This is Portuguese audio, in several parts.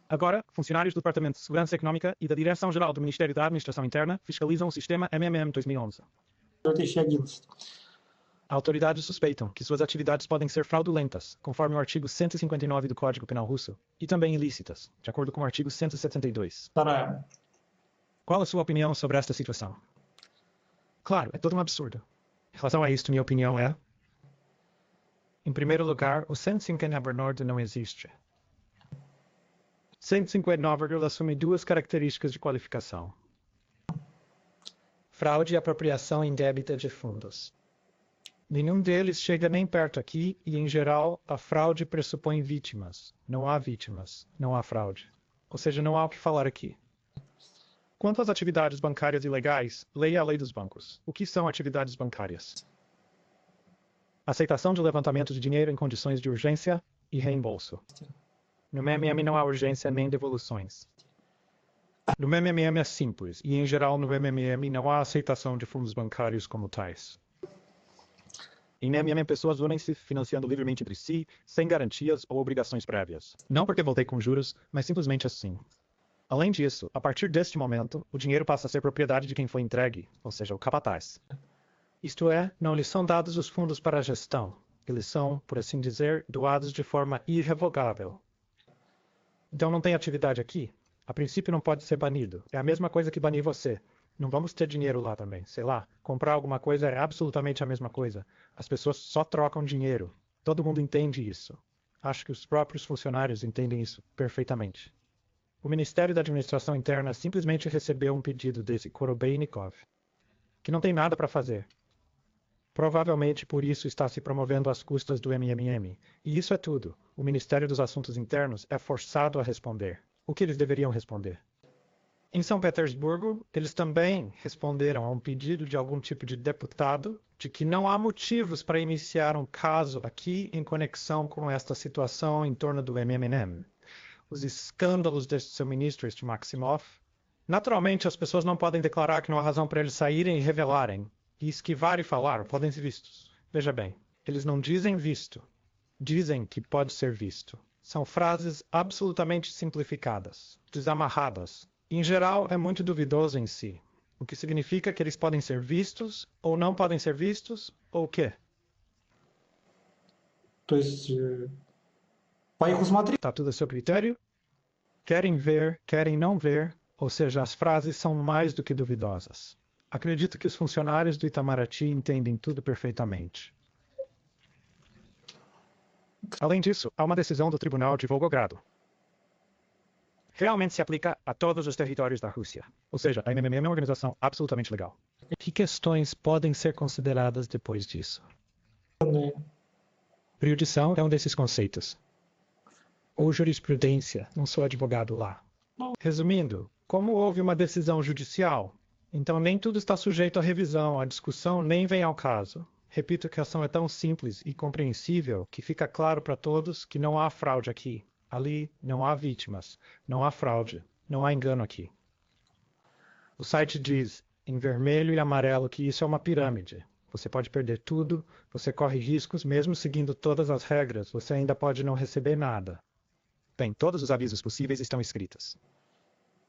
Agora, funcionários do Departamento de Segurança Económica e da Direção-Geral do Ministério da Administração Interna fiscalizam o sistema MMM 2011. Eu deixei 11. Autoridades suspeitam que suas atividades podem ser fraudulentas, conforme o artigo 159 do Código Penal Russo, e também ilícitas, de acordo com o artigo 172. Стараем. Qual a sua opinião sobre esta situação? Claro, é todo um absurdo. Em relação a isto, minha opinião é... Em primeiro lugar, o 159 não existe. 159 assume duas características de qualificação. Fraude e apropriação indébita de fundos. Nenhum deles chega nem perto aqui e, em geral, a fraude pressupõe vítimas. Não há vítimas, não há fraude. Ou seja, não há o que falar aqui. Quanto às atividades bancárias ilegais, leia a lei dos bancos. O que são atividades bancárias? Aceitação de levantamento de dinheiro em condições de urgência e reembolso. No MMM não há urgência nem devoluções. No MMM é simples, e em geral no MMM não há aceitação de fundos bancários como tais. Em MMM pessoas unem-se financiando livremente entre si, sem garantias ou obrigações prévias. Não porque voltei com juros, mas simplesmente assim. Além disso, a partir deste momento, o dinheiro passa a ser propriedade de quem foi entregue, ou seja, o capataz. Isto é, não lhes são dados os fundos para a gestão. Eles são, por assim dizer, doados de forma irrevogável. Então não tem atividade aqui? A princípio não pode ser banido. É a mesma coisa que banir você. Não vamos ter dinheiro lá também. Sei lá, comprar alguma coisa é absolutamente a mesma coisa. As pessoas só trocam dinheiro. Todo mundo entende isso. Acho que os próprios funcionários entendem isso perfeitamente. O Ministério da Administração Interna simplesmente recebeu um pedido desse Korobeinikov, que não tem nada para fazer. Provavelmente por isso está se promovendo às custas do MMM. E isso é tudo. O Ministério dos Assuntos Internos é forçado a responder. O que eles deveriam responder? Em São Petersburgo, eles também responderam a um pedido de algum tipo de deputado de que não há motivos para iniciar um caso aqui em conexão com esta situação em torno do MMM. Os escândalos deste seu ministro, este Maximov. Naturalmente, as pessoas não podem declarar que não há razão para eles saírem e revelarem, e esquivar e falar, podem ser vistos. Veja bem, eles não dizem visto, dizem que pode ser visto. São frases absolutamente simplificadas, desamarradas. Em geral, é muito duvidoso em si, o que significa que eles podem ser vistos, ou não podem ser vistos, ou o quê? То есть, по их усмотрению, Está tudo a seu critério? Querem ver, querem não ver, ou seja, as frases são mais do que duvidosas. Acredito que os funcionários do Itamaraty entendem tudo perfeitamente. Além disso, há uma decisão do Tribunal de Volgogrado. Realmente se aplica a todos os territórios da Rússia. Ou seja, a MMM é uma organização absolutamente legal. Que questões podem ser consideradas depois disso? Jurisdição é um desses conceitos. Ou jurisprudência, não sou advogado lá. Resumindo, como houve uma decisão judicial, então nem tudo está sujeito à revisão, à discussão nem vem ao caso. Repito que a ação é tão simples e compreensível que fica claro para todos que não há fraude aqui. Ali não há vítimas, não há fraude, não há engano aqui. O site diz, em vermelho e amarelo, que isso é uma pirâmide. Você pode perder tudo, você corre riscos, mesmo seguindo todas as regras, você ainda pode não receber nada. Bem, todos os avisos possíveis estão escritos.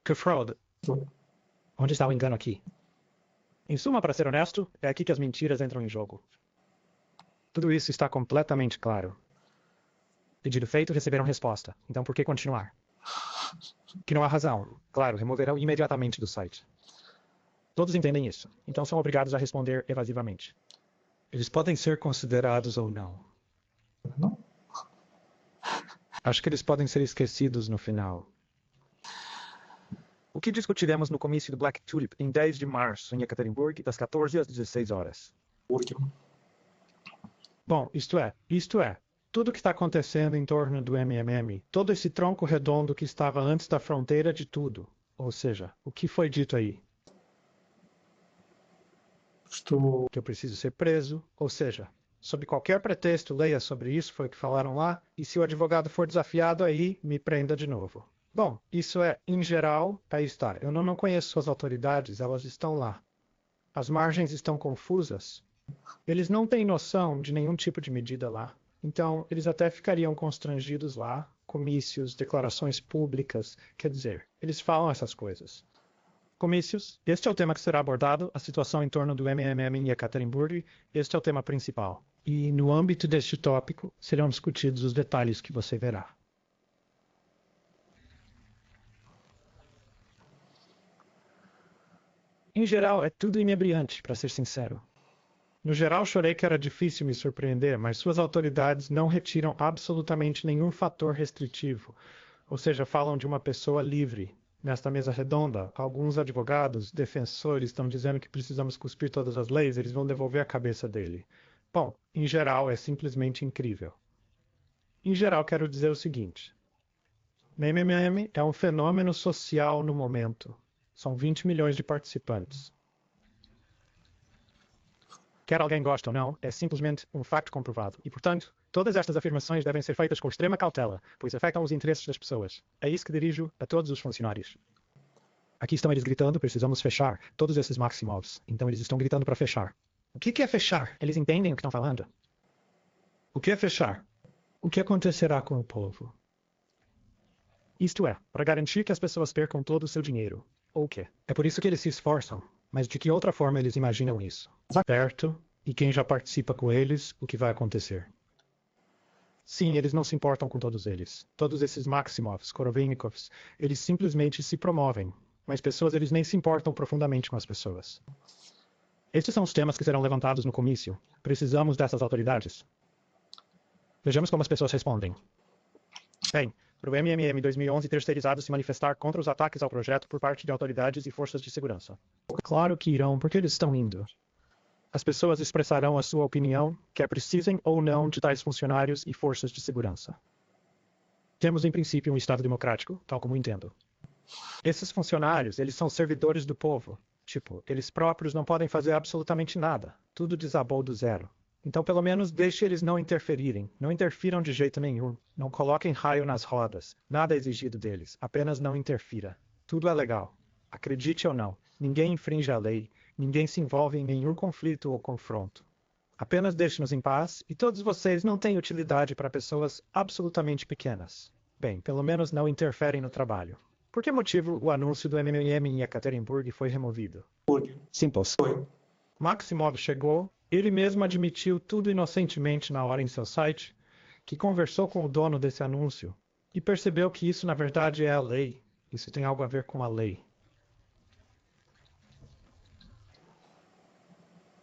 Que fraude? Onde está o engano aqui? Em suma, para ser honesto, é aqui que as mentiras entram em jogo. Tudo isso está completamente claro. Pedido feito, receberam resposta. Então por que continuar? Que não há razão. Claro, removerão imediatamente do site. Todos entendem isso, então são obrigados a responder evasivamente. Eles podem ser considerados ou não. não? Acho que eles podem ser esquecidos no final. O que discutiremos no comício do Black Tulip em 10 de março em Yekaterinburg, das 14 às 16 horas. Bom, isto é, tudo o que está acontecendo em torno do MMM, todo esse tronco redondo que estava antes da fronteira de tudo. Ou seja, o que foi dito aí? Que eu preciso ser preso, ou seja, sob qualquer pretexto, leia sobre isso, foi o que falaram lá, e se o advogado for desafiado aí, me prenda de novo. Bom, isso é, em geral, aí está. Eu não conheço as autoridades, elas estão lá. As margens estão confusas. Eles não têm noção de nenhum tipo de medida lá. Então, eles até ficariam constrangidos lá, comícios, declarações públicas. Quer dizer, eles falam essas coisas. Comícios, este é o tema que será abordado, a situação em torno do MMM em Ekaterimburgo, este é o tema principal. E no âmbito deste tópico, serão discutidos os detalhes que você verá. Em geral, é tudo inebriante, para ser sincero. No geral, chorei que era difícil me surpreender, mas suas autoridades não retiram absolutamente nenhum fator restritivo, ou seja, falam de uma pessoa livre. Nesta mesa redonda, alguns advogados, defensores estão dizendo que precisamos cuspir todas as leis, eles vão devolver a cabeça dele. Bom, em geral, é simplesmente incrível. Em geral, quero dizer o seguinte. MMM é um fenômeno social no momento. São 20 milhões de participantes. Quer alguém goste ou não, é simplesmente um fato comprovado. E, portanto, todas estas afirmações devem ser feitas com extrema cautela, pois afetam os interesses das pessoas. É isso que dirijo a todos os funcionários. Aqui estão eles gritando, precisamos fechar. Todos esses Maximovs. Então eles estão gritando para fechar. O que é fechar? Eles entendem o que estão falando? O que é fechar? O que acontecerá com o povo? Isto é, para garantir que as pessoas percam todo o seu dinheiro. Ou o quê? É por isso que eles se esforçam. Mas de que outra forma eles imaginam isso? Certo? E quem já participa com eles, o que vai acontecer? Sim, eles não se importam com todos eles. Todos esses Maximovs, Korovenikovs, eles simplesmente se promovem. Mas pessoas, eles nem se importam profundamente com as pessoas. Estes são os temas que serão levantados no comício. Precisamos dessas autoridades. Vejamos como as pessoas respondem. Bem, para o MMM 2011 terceirizado se manifestar contra os ataques ao projeto por parte de autoridades e forças de segurança. Claro que irão, porque eles estão indo. As pessoas expressarão a sua opinião, quer precisem ou não de tais funcionários e forças de segurança. Temos em princípio um Estado democrático, tal como entendo. Esses funcionários, eles são servidores do povo. Tipo, eles próprios não podem fazer absolutamente nada. Tudo desabou do zero. Então, pelo menos, deixe eles não interferirem. Não interfiram de jeito nenhum. Não coloquem raio nas rodas. Nada é exigido deles. Apenas não interfira. Tudo é legal. Acredite ou não, ninguém infringe a lei. Ninguém se envolve em nenhum conflito ou confronto. Apenas deixe-nos em paz e todos vocês não têm utilidade para pessoas absolutamente pequenas. Bem, pelo menos não interferem no trabalho. Por que motivo o anúncio do MMM em Ekaterimburgo foi removido? Simples. Maximov chegou, ele mesmo admitiu tudo inocentemente na hora em seu site, que conversou com o dono desse anúncio e percebeu que isso na verdade é a lei. Isso tem algo a ver com a lei.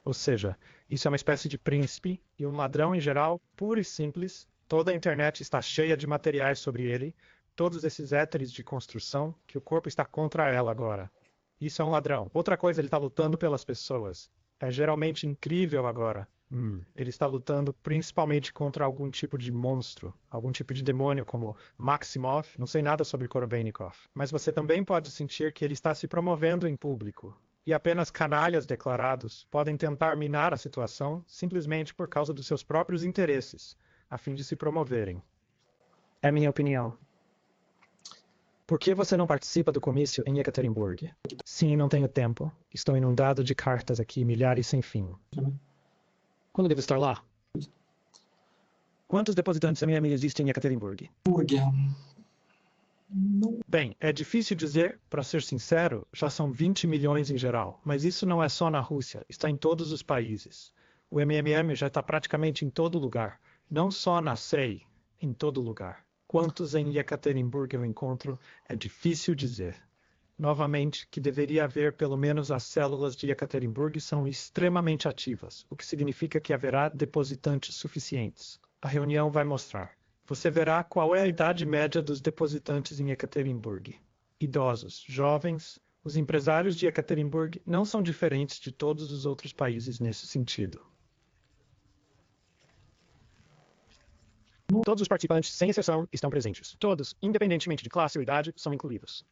Ou seja, isso é uma espécie de príncipe e um ladrão em geral, puro e simples. Toda a internet está cheia de materiais sobre ele, todos esses éteres de construção, que o corpo está contra ela agora. Isso é um ladrão. Outra coisa, ele está lutando pelas pessoas. É geralmente incrível agora. Ele está lutando principalmente contra algum tipo de monstro, algum tipo de demônio como Maximov. Não sei nada sobre Koroveninkov, mas você também pode sentir que ele está se promovendo em público. E apenas canalhas declarados podem tentar minar a situação simplesmente por causa dos seus próprios interesses, a fim de se promoverem. É minha opinião. Por que você não participa do comício em Ekaterimburgo? Sim, não tenho tempo. Estou inundado de cartas aqui, milhares sem fim. Quando devo estar lá? Quantos depositantes MM existem em Ekaterimburgo? Bem, é difícil dizer, para ser sincero, já são 20 milhões em geral, mas isso não é só na Rússia, está em todos os países. O MMM já está praticamente em todo lugar, não só na SEI, em todo lugar. Quantos em Ekaterimburgo eu encontro, é difícil dizer. Novamente, que deveria haver pelo menos as células de Ekaterimburgo são extremamente ativas, o que significa que haverá depositantes suficientes. A reunião vai mostrar. Você verá qual é a idade média dos depositantes em Ekaterimburgo. Idosos, jovens, os empresários de Ekaterimburgo não são diferentes de todos os outros países nesse sentido. Todos os participantes, sem exceção, estão presentes. Todos, independentemente de classe ou idade, são incluídos.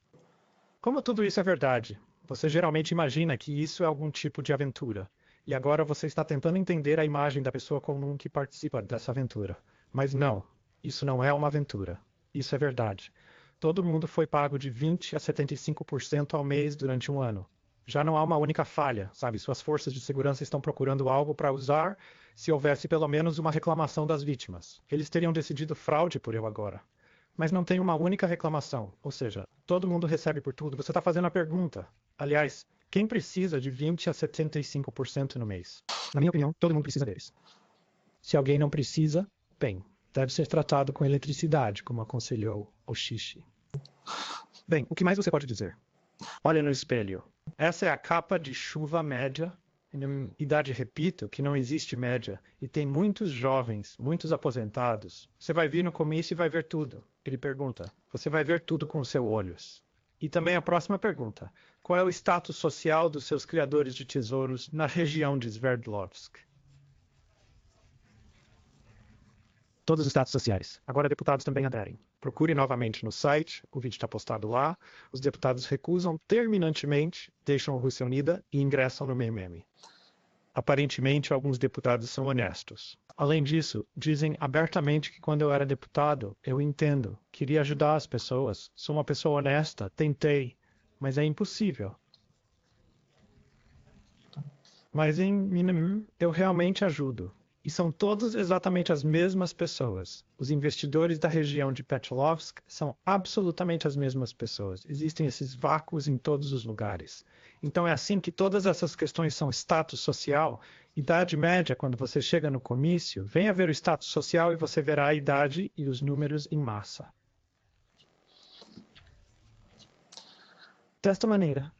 Como tudo isso é verdade, você geralmente imagina que isso é algum tipo de aventura. E agora você está tentando entender a imagem da pessoa comum que participa dessa aventura. Mas não, isso não é uma aventura. Isso é verdade. Todo mundo foi pago de 20 a 75% ao mês durante um ano. Já não há uma única falha, sabe? Suas forças de segurança estão procurando algo para usar se houvesse pelo menos uma reclamação das vítimas. Eles teriam decidido fraude por eu agora. mas não tem uma única reclamação. Ou seja, todo mundo recebe por tudo. Você está fazendo a pergunta. Aliás, quem precisa de 20 a 75% no mês? Na minha opinião, todo mundo precisa deles. Se alguém não precisa, bem, deve ser tratado com eletricidade, como aconselhou o Xixi. Bem, o que mais você pode dizer? Olha no espelho. Essa é a capa de chuva média. Idade, repito, que não existe média. E tem muitos jovens, muitos aposentados. Você vai vir no comício e vai ver tudo. Ele pergunta. Você vai ver tudo com os seus olhos. E também a próxima pergunta. Qual é o status social dos seus criadores de tesouros na região de Sverdlovsk? Todos os status sociais. Agora deputados também aderem. Procure novamente no site, o vídeo está postado lá. Os deputados recusam terminantemente, deixam a Rússia Unida e ingressam no MMM. Aparentemente, alguns deputados são honestos. Além disso, dizem abertamente que quando eu era deputado, eu entendo, queria ajudar as pessoas, sou uma pessoa honesta, tentei, mas é impossível. Mas em MMM, eu realmente ajudo. E são todos exatamente as mesmas pessoas. Os investidores da região de Petlovsk são absolutamente as mesmas pessoas. Existem esses vácuos em todos os lugares. Então é assim que todas essas questões são status social, idade média, quando você chega no comício, venha ver o status social e você verá a idade e os números em massa. Desta maneira,